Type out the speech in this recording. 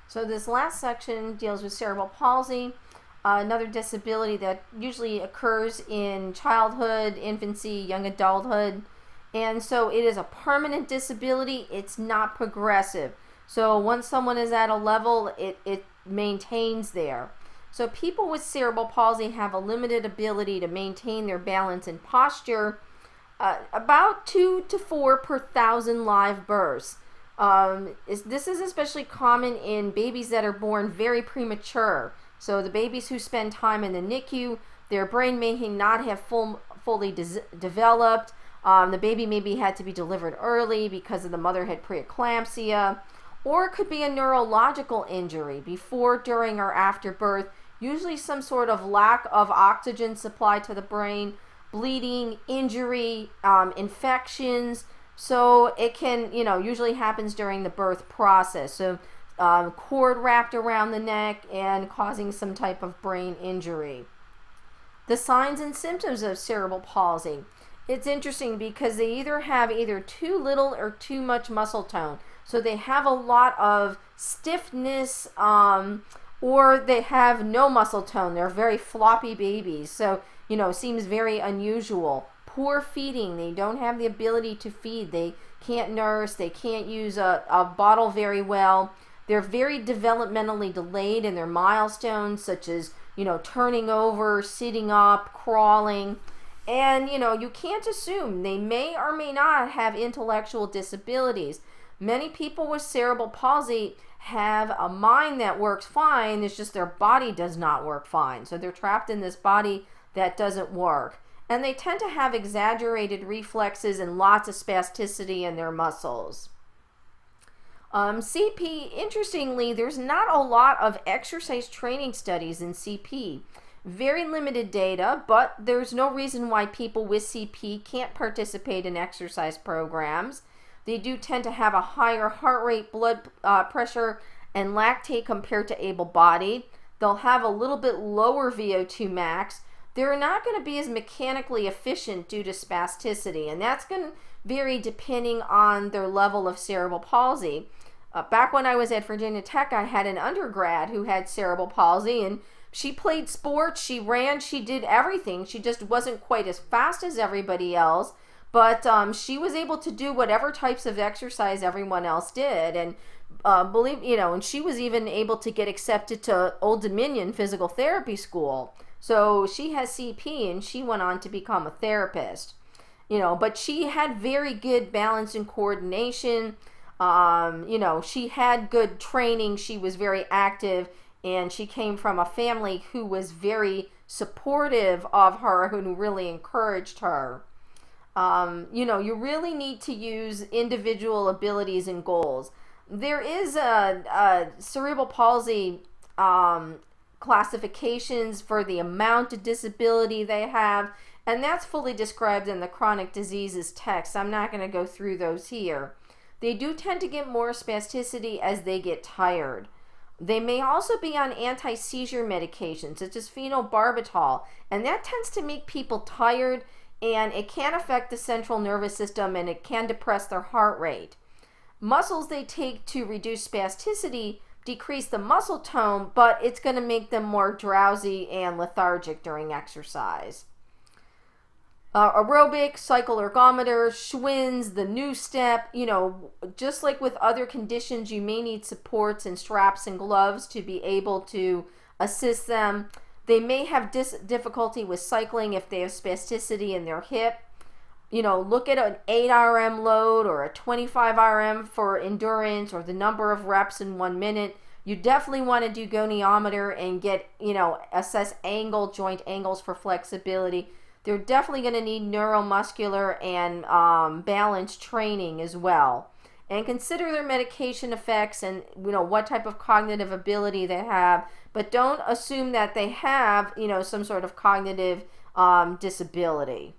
So this last section deals with cerebral palsy, another disability that usually occurs in childhood, infancy, young adulthood. And so it is a permanent disability. It's not progressive. So once someone is at a level, it maintains there. So people with cerebral palsy have a limited ability to maintain their balance and posture, about 2 to 4 per 1,000 live births. This is especially common in babies that are born very premature. So the babies who spend time in the NICU, their brain may not have fully developed. The baby maybe had to be delivered early because the mother had preeclampsia. Or it could be a neurological injury before, during, or after birth. Usually some sort of lack of oxygen supply to the brain, bleeding, injury, infections. So it can, usually happens during the birth process. So cord wrapped around the neck and causing some type of brain injury. The signs and symptoms of cerebral palsy. It's interesting because they either have too little or too much muscle tone. So they have a lot of stiffness, or they have no muscle tone. They're very floppy babies. So, seems very unusual. Poor feeding. They don't have the ability to feed. They can't nurse. They can't use a bottle very well. They're very developmentally delayed in their milestones, such as, turning over, sitting up, crawling. And, you can't assume they may or may not have intellectual disabilities. Many people with cerebral palsy have a mind that works fine. It's just their body does not work fine. So they're trapped in this body that doesn't work. And they tend to have exaggerated reflexes and lots of spasticity in their muscles. CP, interestingly, there's not a lot of exercise training studies in CP. Very limited data, but there's no reason why people with CP can't participate in exercise programs. They do tend to have a higher heart rate, blood pressure, and lactate compared to able-bodied. They'll have a little bit lower VO2 max. They're not going to be as mechanically efficient due to spasticity, and that's going to vary depending on their level of cerebral palsy. Back when I was at Virginia Tech, I had an undergrad who had cerebral palsy, and she played sports, she ran, she did everything. She just wasn't quite as fast as everybody else, but she was able to do whatever types of exercise everyone else did. And and she was even able to get accepted to Old Dominion Physical Therapy School. So she has CP, and she went on to become a therapist. But she had very good balance and coordination. She had good training. She was very active, and she came from a family who was very supportive of her, who really encouraged her. You really need to use individual abilities and goals. There is a cerebral palsy classifications for the amount of disability they have, and that's fully described in the chronic diseases text. I'm not going to go through those here. They do tend to get more spasticity as they get tired. They may also be on anti-seizure medications such as phenobarbital, and that tends to make people tired, and it can affect the central nervous system, and it can depress their heart rate. Muscles they take to reduce spasticity decrease the muscle tone, but it's going to make them more drowsy and lethargic during exercise. Aerobic, cycle ergometer, Schwinn's, the new step, just like with other conditions, you may need supports and straps and gloves to be able to assist them. They may have difficulty with cycling if they have spasticity in their hip. Look at an 8 RM load or a 25 RM for endurance, or the number of reps in 1 minute. You definitely want to do goniometer and get, assess joint angles for flexibility. They're definitely going to need neuromuscular and balance training as well. And consider their medication effects and, what type of cognitive ability they have. But don't assume that they have, some sort of cognitive disability.